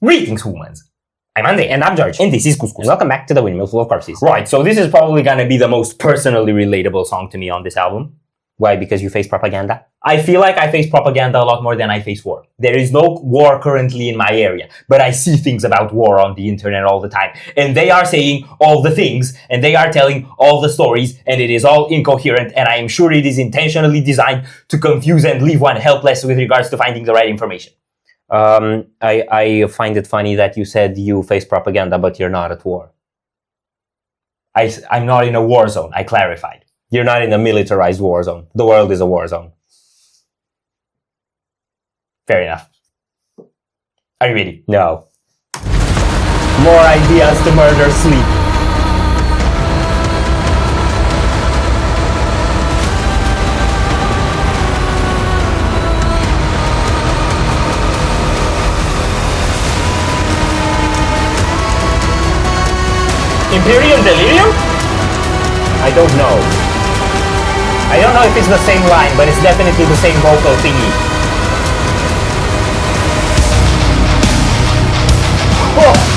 Greetings, humans. I'm Andy. And I'm George. And this is Couscous. Welcome back to the Windmill full of corpses. Right, so this is probably gonna be the most personally relatable song to me on this album. Why? Because you face propaganda? I feel like I face propaganda a lot more than I face war. There is no war currently in my area, but I see things about war on the internet all the time. And they are saying all the things, and they are telling all the stories, and it is all incoherent, and I am sure it is intentionally designed to confuse and leave one helpless with regards to finding the right information. I find it funny that you said you face propaganda, but you're not at war. I'm not in a war zone, I clarified. You're not in a militarized war zone. The world is a war zone. Fair enough. Are you ready? No. More ideas to murder sleep. Imperium Delirium? I don't know. I don't know if it's the same line, but it's definitely the same vocal thingy. Oh!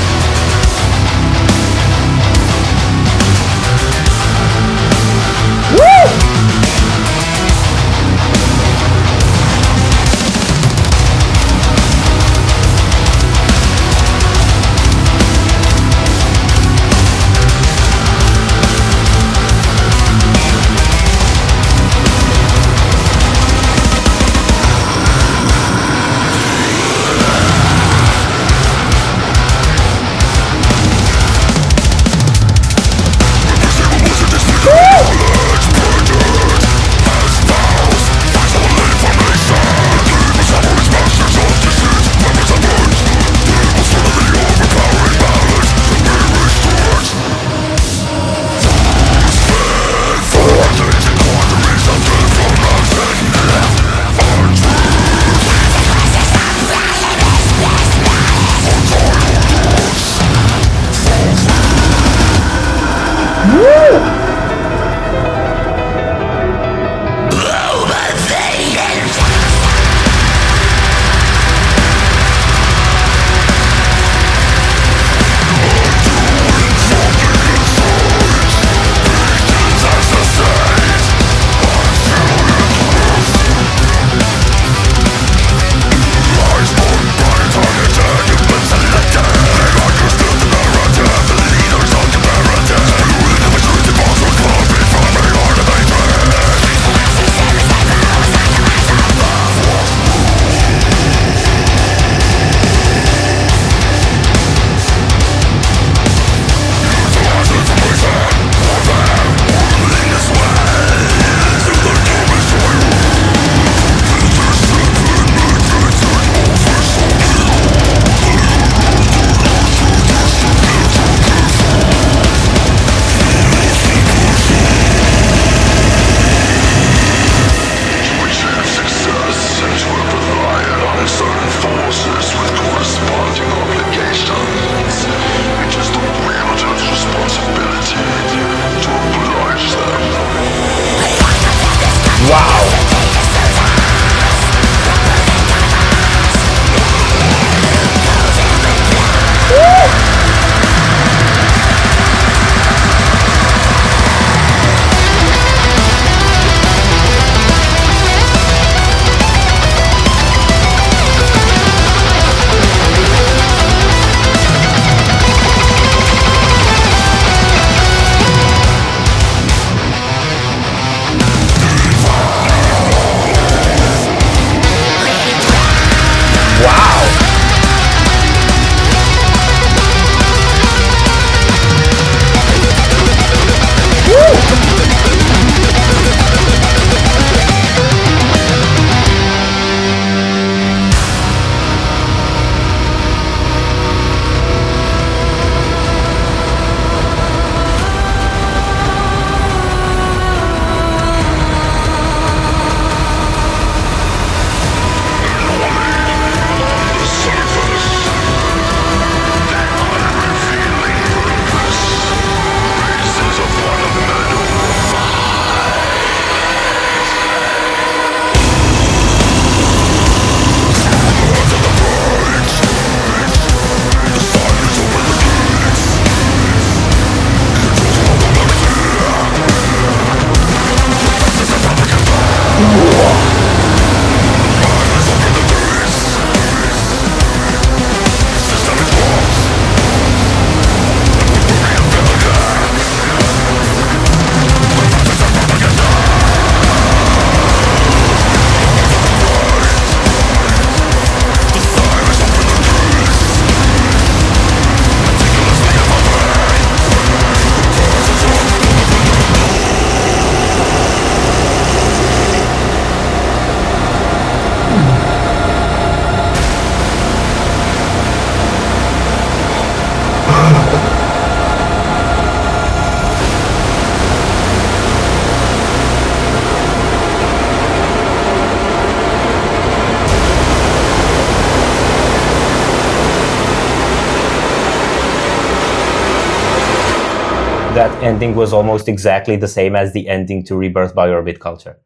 That ending was almost exactly the same as the ending to Rebirth by Orbit Culture.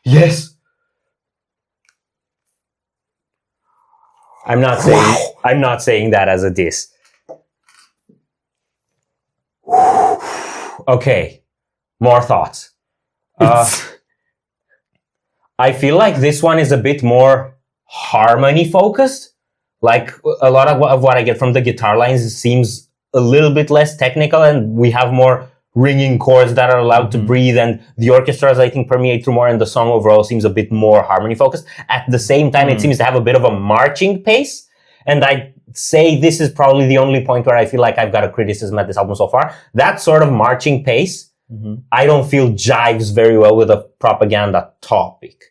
Yes. I'm not saying that as a diss. Okay, more thoughts. I feel like this one is a bit more harmony focused. Like a lot of what I get from the guitar lines seems a little bit less technical, and we have more ringing chords that are allowed to breathe, and the orchestras I think permeate through more, and the song overall seems a bit more harmony focused. At the same time, it seems to have a bit of a marching pace, and I'd say this is probably the only point where I feel like I've got a criticism at this album so far. That sort of marching pace, I don't feel jives very well with a propaganda topic.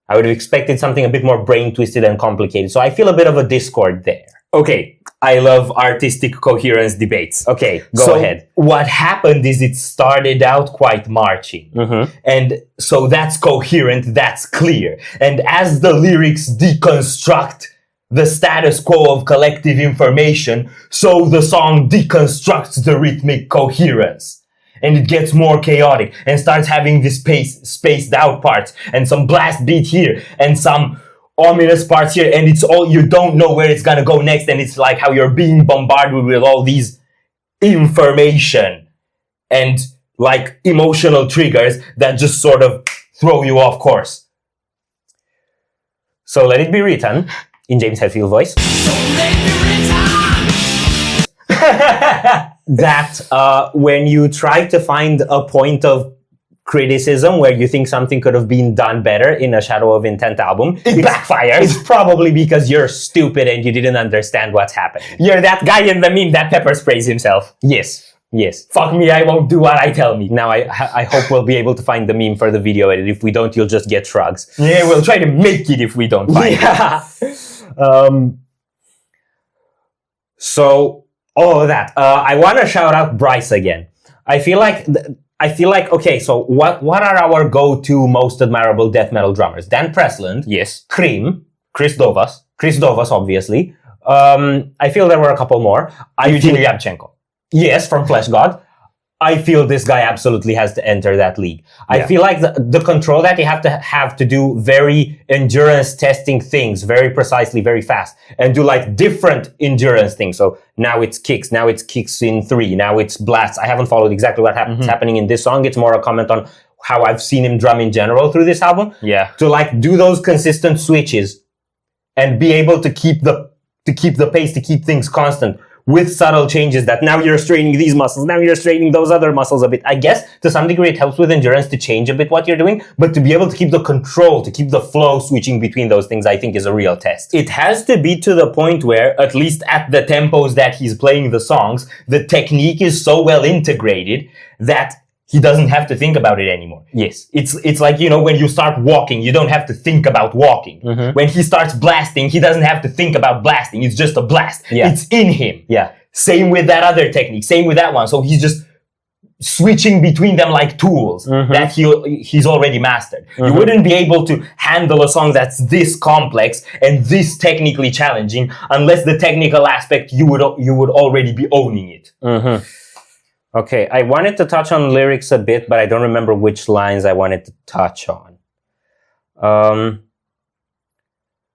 I would have expected something a bit more brain twisted and complicated, so I feel a bit of a discord there. Okay, I love artistic coherence debates. Okay, go ahead. What happened is it started out quite marching. And so that's coherent, that's clear. And as the lyrics deconstruct the status quo of collective information, so the song deconstructs the rhythmic coherence. And it gets more chaotic and starts having this spaced out parts and some blast beat here and some ominous parts here, and it's all, you don't know where it's gonna go next, and it's like how you're being bombarded with all these information and like emotional triggers that just sort of throw you off course. So let it be written in James Hetfield voice. So let it be written. That when you try to find a point of criticism where you think something could have been done better in a Shadow of Intent album, it backfires. It's probably because you're stupid and you didn't understand what's happening. You're that guy in the meme that pepper sprays himself. Yes. Fuck me, I won't do what I tell me. Now I hope we'll be able to find the meme for the video edit. If we don't, you'll just get shrugs. Yeah, we'll try to make it if we don't find it. So all of that. I want to shout out Bryce again. I feel like, okay, so what are our go-to most admirable death metal drummers? Dan Presland. Yes. Cream. Chris Dovas, obviously. I feel there were a couple more. Eugene Ryabchenko. Yes, from Flesh God. I feel this guy absolutely has to enter that league. I feel like the control that you have to do very endurance testing things very precisely, very fast, and do like different endurance things. So now it's kicks in 3, now it's blasts. I haven't followed exactly what's happening in this song. It's more a comment on how I've seen him drum in general through this album. Yeah. To like do those consistent switches and be able to keep the pace, to keep things constant, with subtle changes that now you're straining these muscles, now you're straining those other muscles a bit. I guess to some degree it helps with endurance to change a bit what you're doing, but to be able to keep the control, to keep the flow switching between those things, I think is a real test. It has to be to the point where, at least at the tempos that he's playing the songs, the technique is so well integrated that he doesn't have to think about it anymore. Yes. It's like, you know, when you start walking, you don't have to think about walking. When he starts blasting, he doesn't have to think about blasting. It's just a blast. Yeah. It's in him. Yeah. Same with that other technique. Same with that one. So he's just switching between them like tools that he's already mastered. You wouldn't be able to handle a song that's this complex and this technically challenging unless the technical aspect you would already be owning it. Okay, I wanted to touch on lyrics a bit, but I don't remember which lines I wanted to touch on.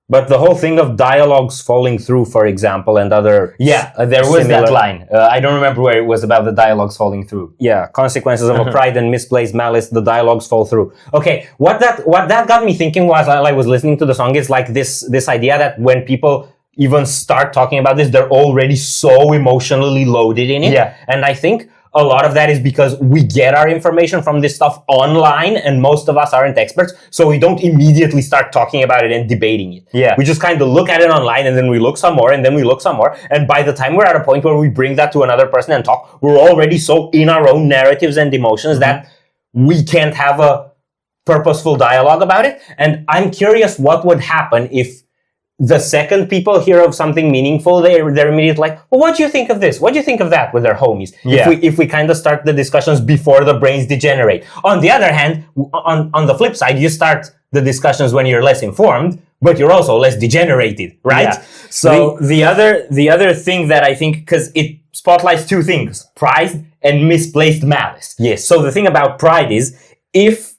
But the whole thing of dialogues falling through, for example, and other... Yeah, there was that line. I don't remember where it was about the dialogues falling through. Yeah, consequences of a pride and misplaced malice, the dialogues fall through. Okay, what that got me thinking while I was listening to the song is like this idea that when people even start talking about this, they're already so emotionally loaded in it. Yeah. And I think a lot of that is because we get our information from this stuff online, and most of us aren't experts, so we don't immediately start talking about it and debating it. Yeah. We just kind of look at it online, and then we look some more, and then we look some more, and by the time we're at a point where we bring that to another person and talk, we're already so in our own narratives and emotions that we can't have a purposeful dialogue about it. And I'm curious what would happen if the second people hear of something meaningful, they're immediately like, well, what do you think of this? What do you think of that with their homies? Yeah. If we kind of start the discussions before the brains degenerate. On the other hand, on the flip side, you start the discussions when you're less informed, but you're also less degenerated, right? Yeah. So the other thing that I think, because it spotlights two things, pride and misplaced malice. Yes. So the thing about pride is, if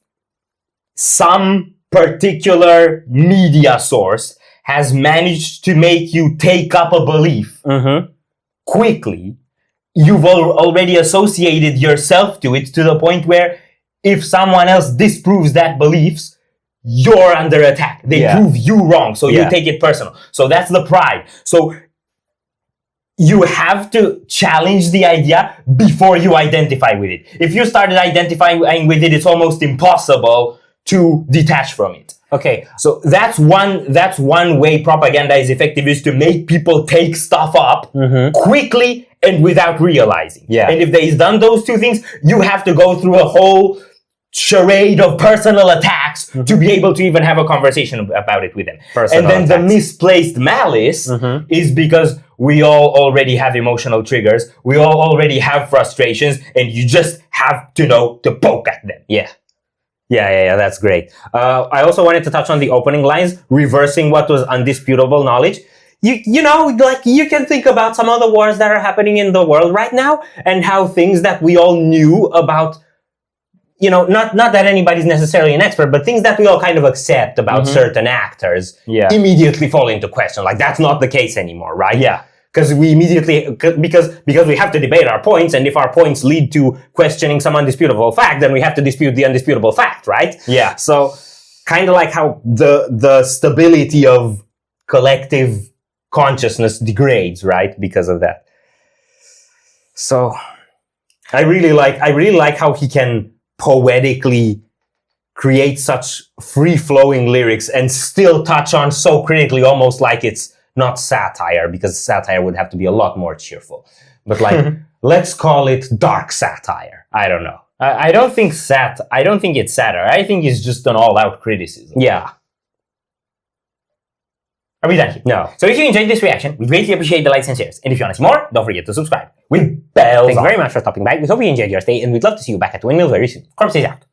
some particular media source has managed to make you take up a belief quickly, you've already associated yourself to it to the point where if someone else disproves that beliefs, you're under attack. They prove you wrong, so you take it personal. So that's the pride. So you have to challenge the idea before you identify with it. If you started identifying with it, it's almost impossible to detach from it. Okay. So that's one way propaganda is effective, is to make people take stuff up quickly and without realizing. Yeah. And if they've done those two things, you have to go through a whole charade of personal attacks to be able to even have a conversation about it with them. Personal and then attacks. the misplaced malice is because we all already have emotional triggers, we all already have frustrations, and you just have to know to poke at them. Yeah, that's great. I also wanted to touch on the opening lines, reversing what was undisputable knowledge. You know, like, you can think about some of the wars that are happening in the world right now, and how things that we all knew about, you know, not that anybody's necessarily an expert, but things that we all kind of accept about certain actors immediately fall into question. Like, that's not the case anymore, right? Yeah. Because we immediately, because we have to debate our points, and if our points lead to questioning some undisputable fact, then we have to dispute the undisputable fact, right? Yeah. So, kind of like how the stability of collective consciousness degrades, right? Because of that. So, I really like how he can poetically create such free-flowing lyrics and still touch on so critically, almost like it's not satire, because satire would have to be a lot more cheerful. But like, let's call it dark satire. I don't know. I don't think it's satire. I think it's just an all-out criticism. Yeah. Are we done here? No. So if you enjoyed this reaction, we greatly appreciate the likes and shares. And if you want to see more, don't forget to subscribe with bells Thank you on. very much for stopping by. We hope you enjoyed your stay, and we'd love to see you back at Windmill very soon. Corpse is out.